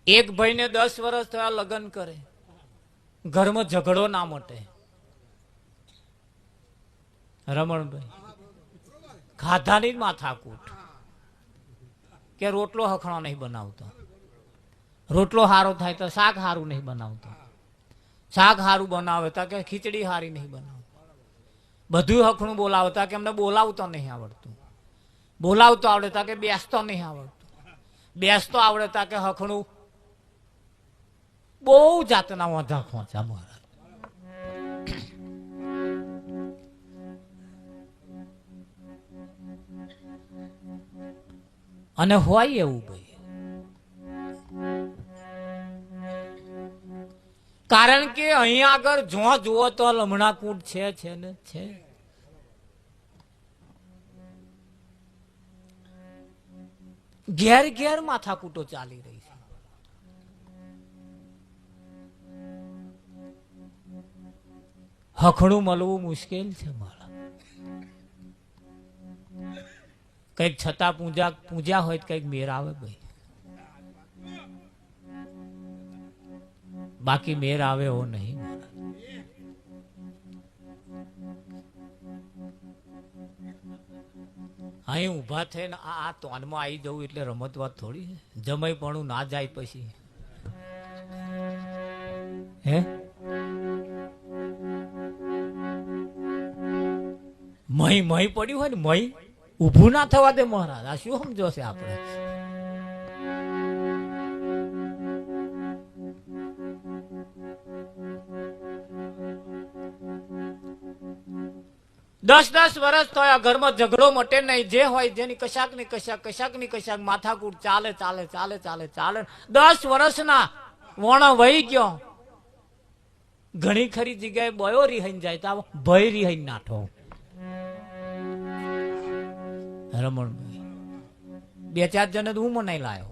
એક ભાઈ ને 10 વર્ષ થયા લગ્ન કરે, ઘરમાં ઝઘડો ના મટે. રમણભાઈ ખાધાની માથાકૂટ કે રોટલો હખણો નહીં બનાવતો, રોટલો સારો થાય તો શાક સારું નહીં બનાવતો, શાક સારું બનાવે તો કે ખીચડી સારી નહીં બનાવતો, બધું હખણું બોલાવતા કે અમને બોલાવતો નહીં આવડતું, બોલાવતો આવડતા કે બેસતો નહીં આવડતું, બેસતો આવડતા કે હખણું. બહુ જાતના વાંધા ખોંચા મહારાજ. અને હોય એવું ભાઈ, કારણ કે અહીંયા આગળ જો જુઓ તો લમણા કૂટ છે ને છે. ઘેર ઘેર માથાકૂટો ચાલી રહી છે. હખણું મળવું મુશ્કેલ છે મારા. કઈક છતાં પૂજા હોય તો કઈક મેર આવે ભાઈ, બાકી મેર આવે એવો નહીં. અહીં ઉભા થઈને આ તોનમાં આવી જવું એટલે રમત વાત થોડી છે. જમાઈ પણ ના જાય પછી હે મહી પડ્યું હોય ને મહી ઊભું ના થવા દે મહારાજ. આ શું સમજો છે આપણે? દસ વર્ષ થયા, ઘરમાં ઝઘડો મટે નહીં. જે હોય જેની કશાક ની કશાક માથાકૂટ ચાલે ચાલે ચાલે ચાલે ચાલે. 10 વર્ષના વણ વહી ગયો. ઘણી ખરી જગ્યાએ બયો રિહાઈ જાય તો ભય રિહાઈ નાઠો. રમણભાઈ 2-4 જણ હું મનાઈ લાયો.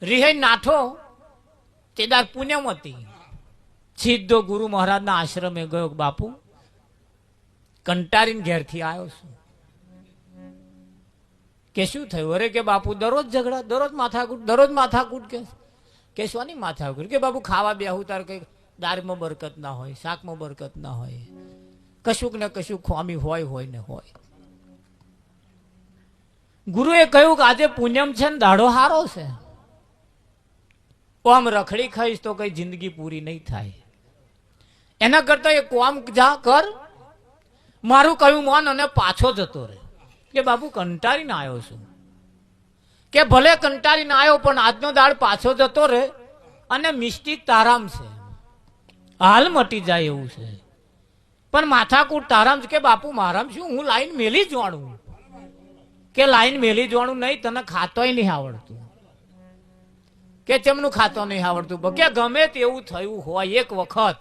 રિહાઈ નાઠો તેદાર પુણ્યમતી સીધો ગુરુ મહારાજના આશ્રમે ગયો. બાપુ કંટારીને ઘેરથી આવ્યો છું. કે શું થયું? અરે કે બાપુ દરરોજ ઝઘડા, દરરોજ માથાકૂટ. કે શોની માથાકૂટ? કે બાપુ ખાવા બેહું તાર કઈ દાળમાં બરકત ના હોય, શાકમાં બરકત ના હોય, કશુંક ને કશુંક ખોમી હોય ને હોય. ગુરુએ કહ્યું કે આજે પુણ્યમ છે ને દાડો હારો છે, કોમ રખડી ખાઈશ તો કઈ જિંદગી પૂરી નહીં થાય. એના કરતા એ કોમ જા કર, મારું કયું મન અને પાછો જતો રહે. કે બાપુ કંટાળીને આવ્યો છું. કે ભલે કંટાળીને આવ્યો પણ આજનો દાડ પાછો જતો રહે અને મિસ્ટેક તારામ છે, હાલ મટી જાય એવું છે. પણ માથાકૂટ તારામ છે. કે બાપુ મારામ શું? હું લાઈન મેલી જ વાણું. કે લાઈન મેલી જ વાણું નહીં, તને ખાતોય નહીં આવડતું. કે ચમનું ખાતો નહીં આવડતું? કે ગમે તેવું થયું હોય એક વખત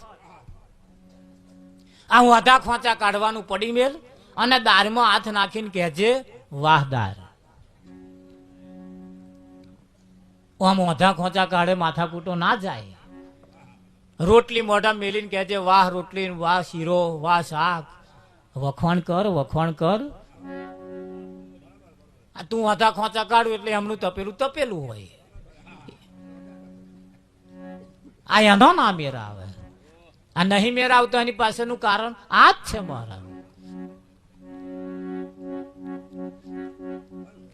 આ વાધા ખોંચા કાઢવાનું પડી મેલ અને દારમાં હાથ નાખીને કહેજે વાહ દાર. આમ વાધા ખોંચા કાઢે માથાકૂટો ના જાય. રોટલી મોઢા મેલીને કહેજે વાહ રોટલી, વાહ શીરો, વાહ શાક. વખવાણ કર. તું વાધા ખોંચા કાઢું એટલે એમનું તપેલું હોય. આ એનો ના મેર આવે. આ નહીં મેર આવતો એની પાસેનું કારણ આ જ છે મારા.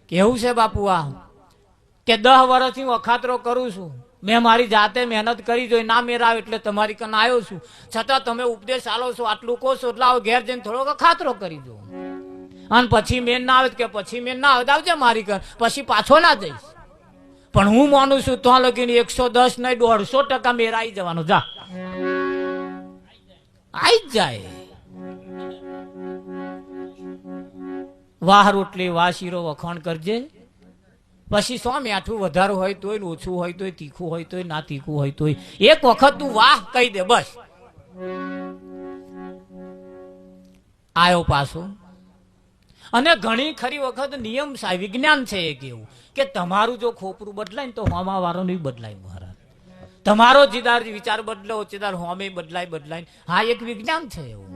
કેવું છે બાપુ? આ કે 10 વર્ષથી હું અખાતરો કરું છું, મેં મારી જાતે મહેનત કરી જોઈ, ના મેર આવે એટલે તમારી કન આવ્યો છું. છતાં તમે ઉપદેશ આલો છો, આટલું કહો છો એટલે આવો ઘેર જઈને થોડોક અખાતરો કરી દો. અને પછી મેન ના આવે કે પછી મેન ના આવે આવજે મારી કન, પછી પાછો ના જઈશ. પણ હું માનું છું તો લગીને 110 નહીં 150% મેર આવી જવાનો. જા આઈ જ જાય. વાહ રોટલી, વાહ શીરો વખાણ કરજે. પછી સો મીઠું વધારે હોય તોય, ઓછું હોય તોય, તીખું હોય તોય, ના તીખું હોય તોય, એક વખત તું વાહ કહી દે બસ. આયો પાછો. અને ઘણી ખરી વખત નિયમ વિજ્ઞાન છે એક એવું કે તમારું જો ખોપરું બદલાય ને તો હોમા વાળો નહીં બદલાય મહારાજ. તમારો જીદાર વિચાર બદલો ચેદાર હોમે બદલાય. હા એક વિજ્ઞાન છે એવું.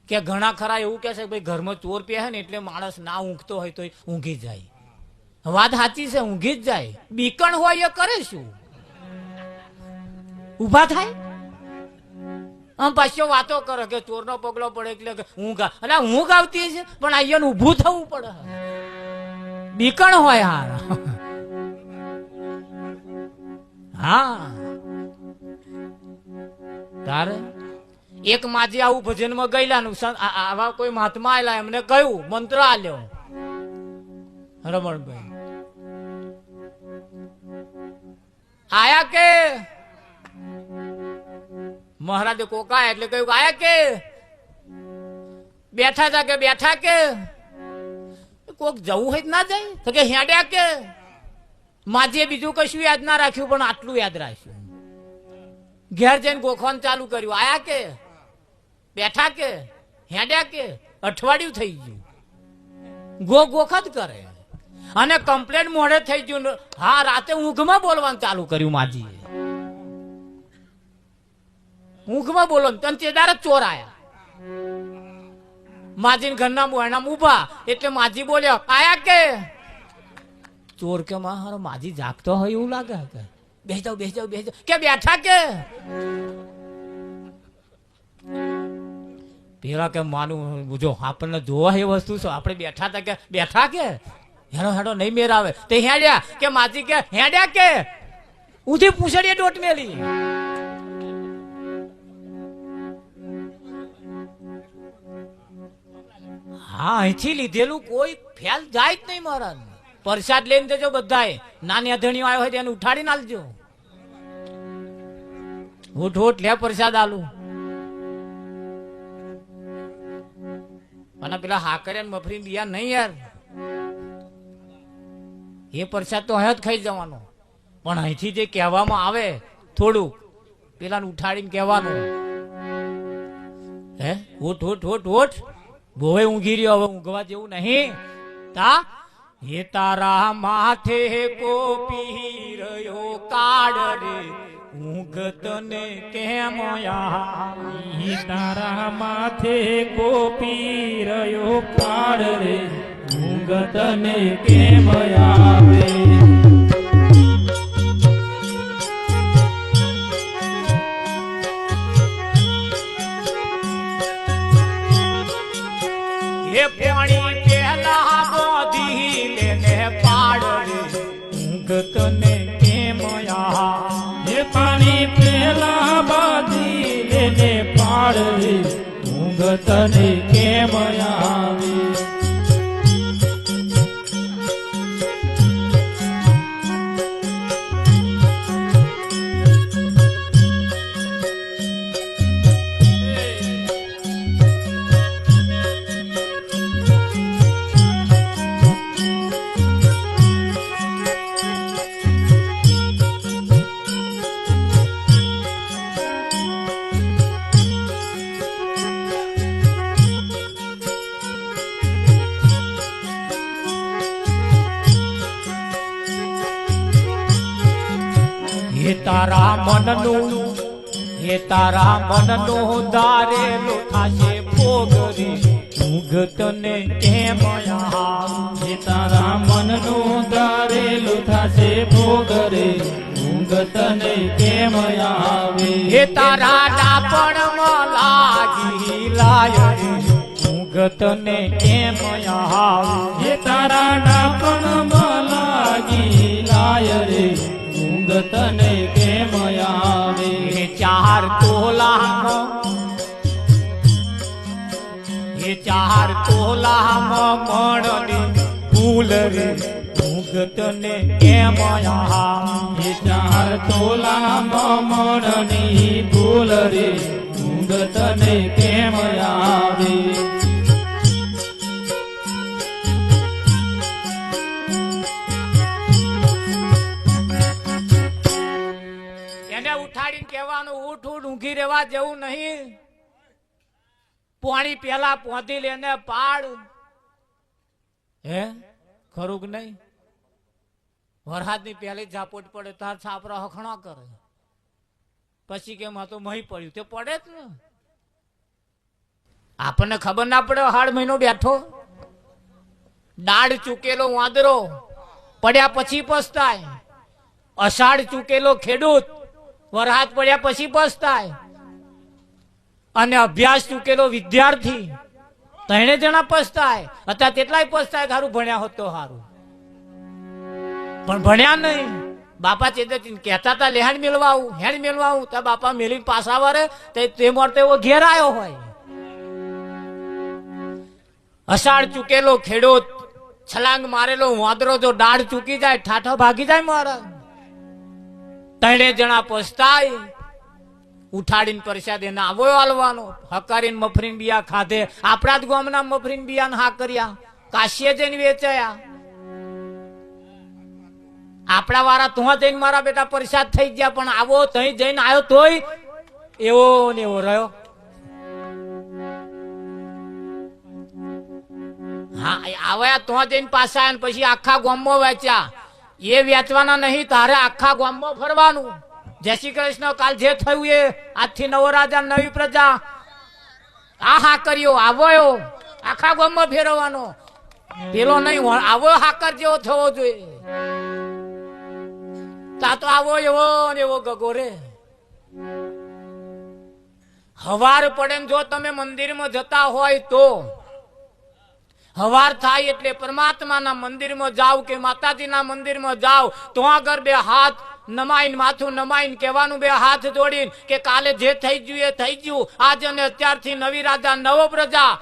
કે ઘણા ખરા એવું કે છે ભાઈ ઘરમાં ચોર પહેરે ને એટલે માણસ ના ઊંઘતો હોય તો ઊંઘી જાય. વાત સાચી છે, ઊંઘી જ જાય. બીકણ હોય એ કરે શું? ઉભા થાય આમ પાછો વાતો કરે કે ચોરનો પગલો પડે એટલે ઊંઘ અને ઊંઘ આવતી છે પણ અહીંયા ઊભું થવું પડે. બીકણ હોય હાર. હા તારે એક માજી આવું ભજનમાં ગયેલા, આવા કોઈ મહાત્મા આવેલા, એમને કહ્યું મંત્ર આલ્યો રમણભાઈ આયા કે મહારાજે કોકા એટલે કહ્યું આયા કે બેઠા હતા કે બેઠા કે કોક જવું હોય ના જાય તો કે હેડ્યા કે માજીએ બીજું કશું યાદ ના રાખ્યું પણ આટલું યાદ રાખ્યું. ઘેર જઈને ગોખવાનું ચાલુ કર્યું. આયા કે બેઠા કે હેડ્યા કે અઠવાડિયું થઈ ગયું. ગોખ જ કરે અને કમ્પ્લેન મોડે થઈ ગયું. હા રાતે ઊંઘમાં બોલવાનું ચાલુ કર્યું માજીએ. ઊંઘમાં બોલો તને ચેદાર જ ચોર આયા. માજી ઘરના મોયણા ઉભા એટલે માજી બોલ્યો આયા કે ચોર કે મારો માજી જાગતો હોય એવું લાગે કે બેસી જાવ બેસી જાવ બેસી જાવ કે બેઠા કે પેલા કે માનું જો આપણને જોવા એ વસ્તુ છે. આપણે બેઠા હતા કે બેઠા કે હેડો હેડો નહીં મેર આવે તે હેડ્યા કે માજી કે હેડ્યા કે ઉધી પૂછડીએ ડોટ મેલી. હા અહીંથી લીધેલું કોઈ ફેલ જાય જ નહીં. મહારાજ પ્રસાદ લઈને દેજો બધાએ. નાની અધણીઓ આવ્યો હોય તેને ઉઠાડીને આલજો. ઉઠ ઉઠ લે પ્રસાદ આલું. અને પેલા હાકરે મફરી દિયા નહીં યાર, એ પ્રસાદ તો અહીં જ ખાઈ જવાનો. પણ અહીંથી જે કહેવામાં આવે થોડું પેલા ઉઠાડીને કહેવાનું હે ઉઠ ઉઠ ઉઠ ઉઠ બોય ઊંઘી રહ્યો હવે ઊંઘવા જેવું નહીં. તા હે તારા માથે કોપી રહ્યો કાળ રે ઊંઘ તને કેમ આવી. તારા માથે કોપી રહ્યો કાળ રે ઊંઘ તને કેમ આવે. હે પાણી પેલા બોધી લેને પાડ રે ઊંઘ તને કેમ આવે. હે પાણી પેલા બાધી લેને પાડ રે ઊંઘ તને કેમ આવે. તારા મનનું હે તારા મનનું દારેલું થાશે ભોગ રે ઊંઘ તને કેમ આવે. હે તારા મનનું દારેલું થાશે ભોગ રે ઊંઘ તને કેમ આવે. હે તારા ડાપણમાં લાગી લાય રે ઊંઘ તને કેમ આવે. હે તારા ડાપણમાં લાગી લાય રે ઊંઘ તને કેમ આવે. હે ચાર તોલામાં હે ચાર તોલામાં મણની ફૂલ રે ઊંઘ તને કેમ આવે. હે ચાર તોલામાં મણની ફૂલ રે ઊંઘ તને કેમ આવે. ઉઠાડીને કહેવાનું ઉઠ ઉઠ ઊંઘી રહેવા જેવું નહીં. પાણી પેલા પોધી લેને પાડ. હે ખરું કે નહીં? વરસાદ ની પહેલી ઝાપટ પડે તાર છાપરા હખણા કરે પછી કે માં તો મહી પડ્યું તે પડે જ ને. આપણને ખબર ના પડે હાડ મહિનો બેઠો. દાઢ ચૂકેલો વાંદરો પડ્યા પછી પસ્તાય, અષાઢ ચૂકેલો ખેડૂત વરહાદ પડ્યા પછી પસ્તાય, અને અભ્યાસ ચૂકેલો વિદ્યાર્થી 3 જણા પસ્તાય. અત્યારે તેટલાય પસ્તાય સારું ભણ્યા હોત તો સારું, પણ ભણ્યા નહીં. બાપા ચેતન કહેતા હતા લેહાણ મેળવા આવું, હેણ મેળવા આવું, ત્યાં બાપા મેળવીને પાછા વરે તે મળતે એવો ઘેર આવ્યો હોય. અષાઢ ચૂકેલો ખેડૂત, છલાંગ મારેલો વાંદરો જો દાઢ ચૂકી જાય ઠાઠો ભાગી જાય મારા. 3 જણા પસ્તાય, ઉઠાડીને પરસાદ એને આવો હાલવાનો. હકારીને મફરીન બિયા ખાધે, આપણા જ ગામના મફરીન બિયાને હા કર્યા, કાશીએ જઈને વેચાયા. આપણા વાળા તું જઈને મારા બેટા પરસાદ થઈ ગયા, પણ આવો તઈ જઈને આવ્યો તોય એવો ને એવો રહ્યો. હા આવ્યા તો જઈને પાછા આવ્યા, પછી આખા ગામમાં વેચ્યા. એ વેચવાના નહીં, તારે આખા ગામમાં ફરવાનું. જય શ્રી કૃષ્ણ, કાલ જે થયું એ, આજથી નવો રાજા નવી પ્રજા. હા કર્યો આવ્યો, આખા ગામમાં ફેરવવાનો. પેલો નહીં આવો હાકર જેવો થવો જોઈએ. તા તો આવો એવો ને એવો ગગો રે. હવાર પડે જો તમે મંદિરમાં જતા હોય તો, હવાર થાય એટલે પરમાત્માના મંદિરમાં જાવ કે માતાજીના મંદિરમાં જાવ તો આગળ 2 હાથ નમાઈને, માથું નમાઈને કહેવાનું 2 હાથ જોડીને કે કાલે જે થઈ ગયું એ થઈ ગયું. આજ અને અત્યારથી નવી રાજા નવો પ્રજા.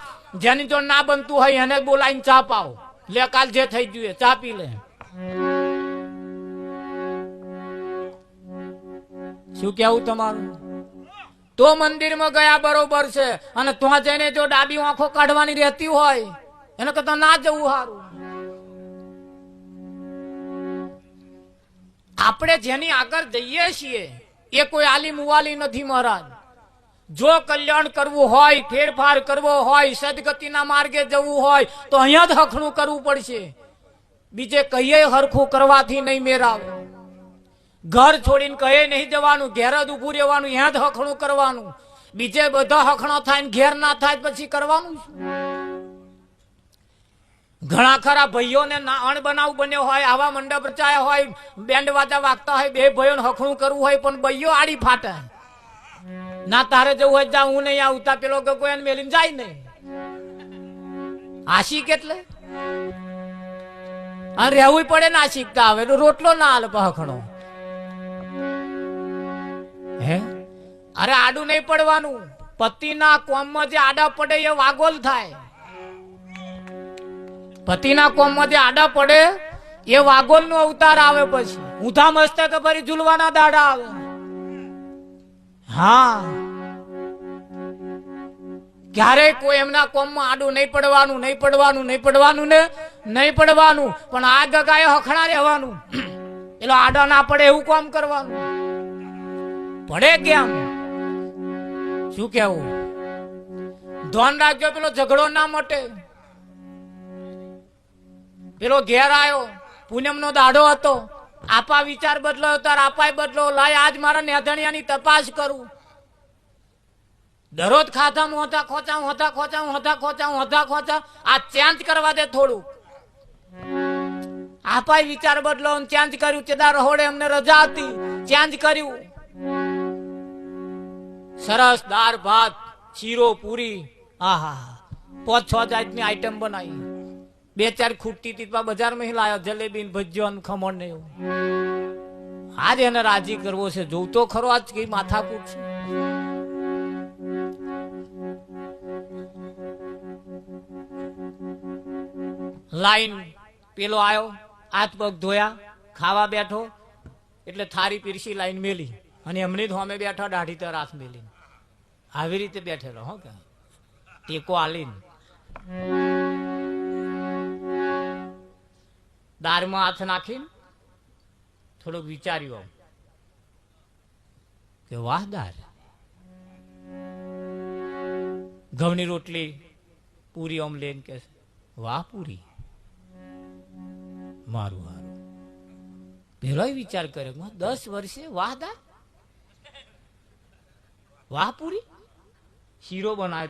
જેની જો ના બનતું હોય એને બોલાવીને ચા પાવ, લે કાલ જે થઈ ગયું એ ચા પી લે. શું કેવું તમારું? તો મંદિરમાં ગયા બરોબર છે, અને ત્યાં જઈને જો ડાબી આંખો કાઢવાની રહેતી હોય એને કરતા ના જવું સારું. આપણે જેની આગળ જઈએ છીએ એ કોઈ આલી મુવાલી નથી મહારાજ. જો કલ્યાણ કરવું હોય, ફેરફાર કરવો હોય, સદગતિના માર્ગે જવું હોય તો અહીંયા જ હખણું કરવું પડશે. બીજે કહીએ હરખું કરવાથી નહીં મેરાવે. ઘર છોડીને કહે નહીં જવાનું, ઘેર જ ઉભું રહેવાનું, અહીંયા જ હખણું કરવાનું. બીજે બધા હખણો થાય ને ઘેર ના થાય પછી કરવાનું. ઘણા ખરા ભાઈઓને અણ બનાવ બન્યો હોય, આવા મંડપ રચાયા હોય, બેન્ડ વાજા વાગતા હોય, 2 ભાઈઓને હખણું કરવું હોય, પણ ભાઈઓ આડી ફાટે. ના તારે જવું હોય જા, હું નહીં આવતા, પેલો ગગો એને મેલીને જાય નહીં. આશિક એટલે અને રહેવું પડે ને આશિકતા. આવે રોટલો ના હાલે હખણો. હે અરે આડું નહીં પડવાનું. પતિના કોમમાં જે આડા પડે એ વાગોલ થાય. પતિના કોમમાં જે આડા પડે એ વાગોલ નો અવતાર આવે. પછી ઊંધા મસ્તક ફરી ઝૂલવાના દાડા આવે. હા ક્યારેય કોઈ એમના કોમમાં આડું નહીં પડવાનું, નહીં પડવાનું, નહીં પડવાનું ને નહીં પડવાનું. પણ આ ગગાએ હખણા રહેવાનું. પેલો આડા ના પડે એવું કામ કરવાનું. પડે કેમ? શું કેવું? ધ્યાન રાખજો પેલો ઝઘડો ના મટે. પેલો ઘેર આવ્યો, પૂનમ નો દાડો હતો, આપા વિચાર બદલો, તાર આપાય બદલો. લાય આજ મારા નેધણિયાની તપાસ કરું. દરરોજ ખાધા હોતા ખોચા આ ચેન્જ કરવા દે થોડું. આપાય વિચાર બદલો, ચેન્જ કર્યું. ચેદાર રહોડે અમને રજા હતી, ચેન્જ કર્યું. સરસ દાળ ભાત, શીરો, પૂરી, આહા 5-6 જાતની આઈટમ બનાવી. 2-4 ખૂટતી હતી બજારમાં લાયો, જલેબી ને ભજીયો ને ખમણ ને એવું. આજ એને રાજી કરવો છે. જોઉં તો ખરો આજ કઈ માથાકૂટ છે. લાઈન પેલો આવ્યો, હાથ પગ ધોયા, ખાવા બેઠો એટલે થારી પીરસી લાઈન મેલી, અને એમની હોમે બેઠા દાઢી તર હાથ મેલી. આવી રીતે બેઠેલો હો કે ટેકો આલીને. દારમાં હાથ નાખીને થોડુંક વિચાર્યું કે વાહ દાર, ઘઉંની રોટલી પૂરી ઓમ લઈને કે વાહ પૂરી મારું હારું. પેલો વિચાર કર્યો 10 વર્ષે વાહ દાર, વાહ પૂરી. શીરો બનાવ્યો